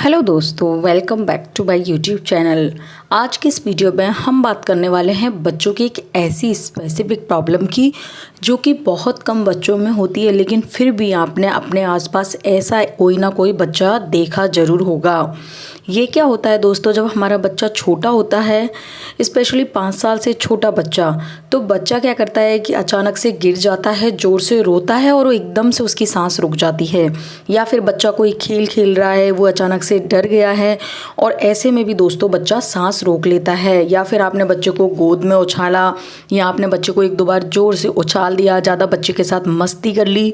Hello दोस्तों, welcome back to my YouTube channel. आज की इस वीडियो में हम बात करने वाले हैं बच्चों की एक ऐसी स्पेसिफिक प्रॉब्लम की जो कि बहुत कम बच्चों में होती है, लेकिन फिर भी आपने अपने आसपास ऐसा कोई ना कोई बच्चा देखा ज़रूर होगा। ये क्या होता है दोस्तों, जब हमारा बच्चा छोटा होता है, स्पेशली 5 साल से छोटा बच्चा, तो बच्चा क्या करता है कि अचानक से गिर जाता है, ज़ोर से रोता है और वो एकदम से उसकी सांस रुक जाती है। या फिर बच्चा कोई खेल खेल रहा है, वो अचानक से डर गया है और ऐसे में भी दोस्तों बच्चा सांस रोक लेता है। या फिर आपने बच्चे को गोद में उछाला या आपने बच्चे को 1-2 बार ज़ोर से उछाल दिया, ज़्यादा बच्चे के साथ मस्ती कर ली,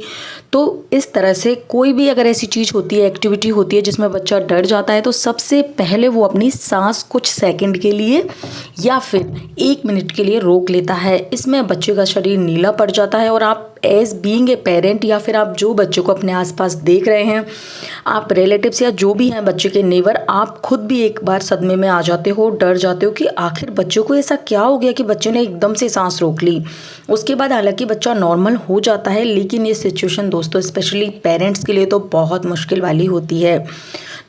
तो इस तरह से कोई भी अगर ऐसी चीज़ होती है, एक्टिविटी होती है जिसमें बच्चा डर जाता है, तो सबसे पहले वो अपनी सांस कुछ सेकंड के लिए या फिर 1 मिनट के लिए रोक लेता है। इसमें बच्चे का शरीर नीला पड़ जाता है और आप एज बीइंग ए पेरेंट या फिर आप जो बच्चे को अपने आसपास देख रहे हैं, आप रिलेटिव्स या जो भी हैं बच्चे के नेबर, आप खुद भी एक बार सदमे में आ जाते हो, डर जाते हो कि आखिर बच्चे को ऐसा क्या हो गया कि बच्चे ने एकदम से सांस रोक ली। उसके बाद हालांकि बच्चा नॉर्मल हो जाता है, लेकिन ये सिचुएशन दोस्तों स्पेशली पेरेंट्स के लिए तो बहुत मुश्किल वाली होती है।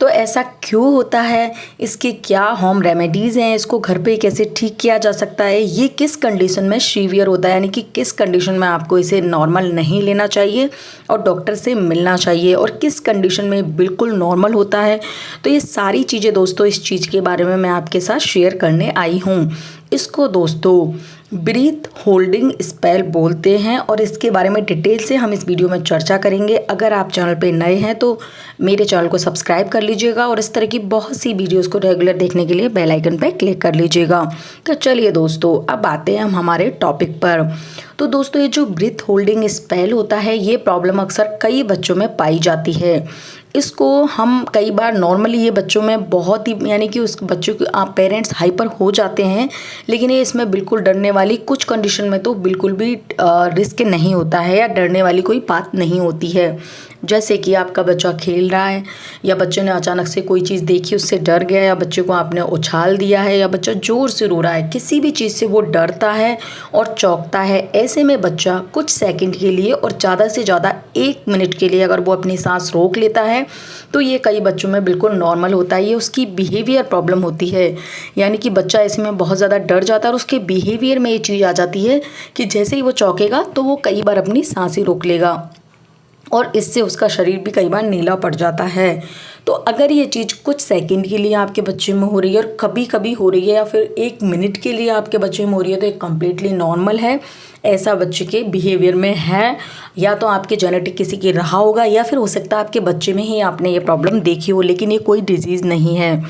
तो ऐसा क्यों होता है, इसके क्या होम रेमेडीज़ हैं, इसको घर पे कैसे ठीक किया जा सकता है, ये किस कंडीशन में सीवियर होता है, यानी कि किस कंडीशन में आपको इसे नॉर्मल नहीं लेना चाहिए और डॉक्टर से मिलना चाहिए, और किस कंडीशन में बिल्कुल नॉर्मल होता है। तो ये सारी चीज़ें दोस्तों, इस चीज़ के बारे में मैं आपके साथ शेयर करने आई हूँ। इसको दोस्तों ब्रीथ होल्डिंग स्पेल बोलते हैं और इसके बारे में डिटेल से हम इस वीडियो में चर्चा करेंगे। अगर आप चैनल पे नए हैं तो मेरे चैनल को सब्सक्राइब कर लीजिएगा और इस तरह की बहुत सी वीडियोस को रेगुलर देखने के लिए बेल आइकन पर क्लिक कर लीजिएगा। तो चलिए दोस्तों, अब आते हैं हम हमारे टॉपिक पर। तो दोस्तों, ये जो ब्रीथ होल्डिंग स्पेल होता है, ये प्रॉब्लम अक्सर कई बच्चों में पाई जाती है। इसको हम कई बार नॉर्मली ये बच्चों में बहुत ही, यानी कि उस बच्चों के आप पेरेंट्स हाइपर हो जाते हैं, लेकिन ये इसमें बिल्कुल डरने वाली, कुछ कंडीशन में तो बिल्कुल भी रिस्क नहीं होता है या डरने वाली कोई बात नहीं होती है। जैसे कि आपका बच्चा खेल रहा है या बच्चे ने अचानक से कोई चीज़ देखी, उससे डर गया, या बच्चे को आपने उछाल दिया है, या बच्चा ज़ोर से रो रहा है, किसी भी चीज़ से वो डरता है और चौंकता है। ऐसे में बच्चा कुछ सेकंड के लिए और ज़्यादा से ज़्यादा 1 मिनट के लिए अगर वो अपनी सांस रोक लेता है, तो ये कई बच्चों में बिल्कुल नॉर्मल होता है। ये उसकी बिहेवियर प्रॉब्लम होती है, यानी कि बच्चा ऐसे में बहुत ज़्यादा डर जाता है और उसके बिहेवियर में ये चीज़ आ जाती है कि जैसे ही वो चौंकेगा तो वो कई बार अपनी सांस ही रोक लेगा और इससे उसका शरीर भी कई बार नीला पड़ जाता है। तो अगर ये चीज़ कुछ सेकंड के लिए आपके बच्चे में हो रही है और कभी कभी हो रही है या फिर 1 मिनट के लिए आपके बच्चे में हो रही है, तो ये कम्प्लीटली नॉर्मल है। ऐसा बच्चे के बिहेवियर में है, या तो आपके जेनेटिक किसी के रहा होगा या फिर हो सकता है आपके बच्चे में ही आपने ये प्रॉब्लम देखी हो, लेकिन ये कोई डिजीज़ नहीं है।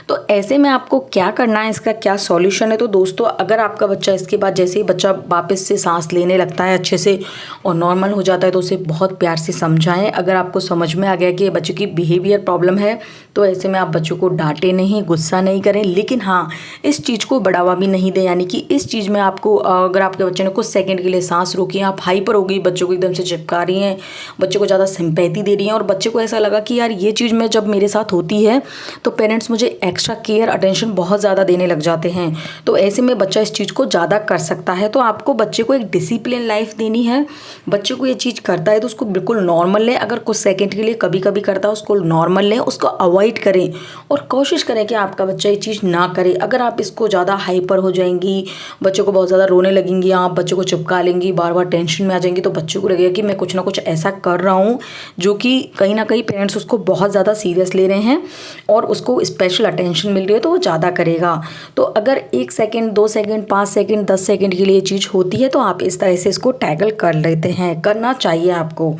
तो ऐसे में आपको क्या करना है, इसका क्या सॉल्यूशन है। तो दोस्तों, अगर आपका बच्चा इसके बाद जैसे ही बच्चा वापस से सांस लेने लगता है अच्छे से और नॉर्मल हो जाता है, तो उसे बहुत प्यार से समझाएं। अगर आपको समझ में आ गया कि ये बच्चे की बिहेवियर प्रॉब्लम है, तो ऐसे में आप बच्चों को डांटें नहीं, गुस्सा नहीं करें, लेकिन हाँ, इस चीज़ को बढ़ावा भी नहीं दें। यानी कि इस चीज़ में आपको, अगर आपके बच्चे ने कुछ सेकंड के लिए सांस रोकी, आप हाइपर हो गई, बच्चों को एकदम से चिपका रही हैं, बच्चे को ज़्यादा सिंपैथी दे रही हैं और बच्चे को ऐसा लगा कि यार ये चीज़ में जब मेरे साथ होती है तो पेरेंट्स मुझे एक्स्ट्रा केयर अटेंशन बहुत ज़्यादा देने लग जाते हैं, तो ऐसे में बच्चा इस चीज़ को ज़्यादा कर सकता है। तो आपको बच्चे को एक डिसिप्लिन लाइफ देनी है। बच्चे को ये चीज़ करता है तो उसको बिल्कुल नॉर्मल लें। अगर कुछ सेकंड के लिए कभी कभी करता है, उसको नॉर्मल लें, उसको अवॉइड करें और कोशिश करें कि आपका बच्चा ये चीज़ ना करे। अगर आप इसको ज़्यादा हाइपर हो जाएंगी, बच्चे को बहुत ज़्यादा रोने लगेंगी, आप बच्चे को चिपका लेंगी, बार बार टेंशन में आ जाएंगी, तो बच्चे को लगेगा कि मैं कुछ ना कुछ ऐसा कर रहा हूँ जो कि कहीं ना कहीं पेरेंट्स उसको बहुत ज़्यादा सीरियस ले रहे हैं और उसको स्पेशल अटेंशन मिल रही है, तो वो ज़्यादा करेगा। तो अगर 1 सेकंड, 2 सेकंड, 5 सेकंड, 10 सेकंड के लिए ये चीज़ होती है, तो आप इस तरह से इसको टैकल कर लेते हैं, करना चाहिए आपको।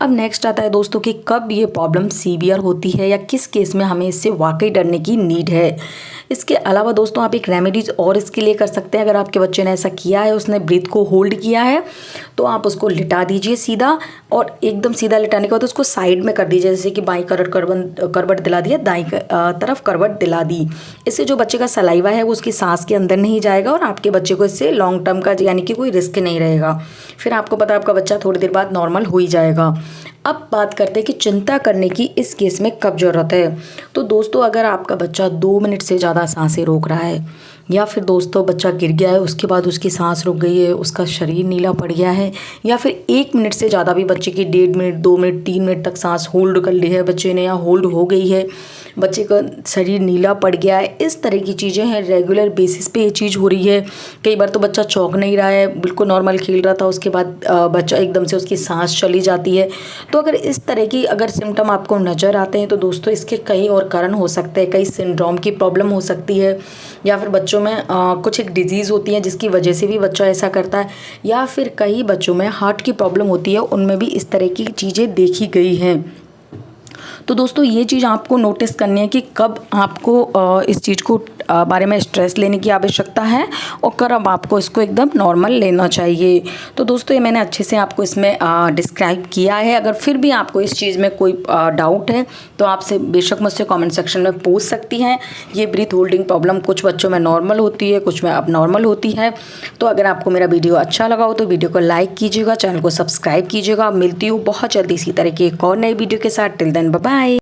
अब नेक्स्ट आता है दोस्तों कि कब ये प्रॉब्लम सीवियर होती है या किस केस में हमें इससे वाकई डरने की नीड है। इसके अलावा दोस्तों, आप एक रेमेडीज़ और इसके लिए कर सकते हैं। अगर आपके बच्चे ने ऐसा किया है, उसने ब्रीथ को होल्ड किया है, तो आप उसको लिटा दीजिए सीधा, और एकदम सीधा लिटाने के बाद उसको साइड में कर दीजिए, जैसे कि बाईं करवट दिला दिया, दाईं तरफ करवट दिला दी। इससे जो बच्चे का सलाइवा है वो उसकी सांस के अंदर नहीं जाएगा और आपके बच्चे को इससे लॉन्ग टर्म का यानी कि कोई रिस्क नहीं रहेगा। फिर आपको पता है आपका बच्चा थोड़ी देर बाद नॉर्मल हो ही जाएगा। अब बात करते हैं कि चिंता करने की इस केस में कब ज़रूरत है। तो दोस्तों, अगर आपका बच्चा 2 मिनट से ज़्यादा सांसें रोक रहा है, या फिर दोस्तों बच्चा गिर गया है, उसके बाद उसकी सांस रुक गई है, उसका शरीर नीला पड़ गया है, या फिर 1 मिनट से ज़्यादा भी बच्चे की 1.5 मिनट 2 मिनट 3 मिनट तक सांस होल्ड कर ली है बच्चे ने, या होल्ड हो गई है, बच्चे का शरीर नीला पड़ गया है, इस तरह की चीज़ें हैं। रेगुलर बेसिस पे ये चीज़ हो रही है। कई बार तो बच्चा चौंक नहीं रहा है, बिल्कुल नॉर्मल खेल रहा था, उसके बाद बच्चा एकदम से उसकी सांस चली जाती है। तो अगर इस तरह की अगर सिम्टम आपको नज़र आते हैं तो दोस्तों इसके कई और कारण हो सकते हैं। कई सिंड्रोम की प्रॉब्लम हो सकती है, या फिर बच्चों में कुछ एक डिजीज़ होती है जिसकी वजह से भी बच्चा ऐसा करता है, या फिर कई बच्चों में हार्ट की प्रॉब्लम होती है, उनमें भी इस तरह की चीज़ें देखी गई हैं। तो दोस्तों ये चीज़ आपको नोटिस करनी है कि कब आपको इस चीज़ को बारे में स्ट्रेस लेने की आवश्यकता है और कब आपको इसको एकदम नॉर्मल लेना चाहिए। तो दोस्तों ये मैंने अच्छे से आपको इसमें डिस्क्राइब किया है। अगर फिर भी आपको इस चीज़ में कोई डाउट है तो आपसे बेशक मुझसे कमेंट सेक्शन में पूछ सकती हैं। ये ब्रीथ होल्डिंग प्रॉब्लम कुछ बच्चों में नॉर्मल होती है, कुछ में अब नॉर्मल होती है। तो अगर आपको मेरा वीडियो अच्छा लगा हो तो वीडियो को लाइक कीजिएगा, चैनल को सब्सक्राइब कीजिएगा। मिलती हूँ बहुत जल्दी इसी तरह की एक और नई वीडियो के साथ। Till then bye bye.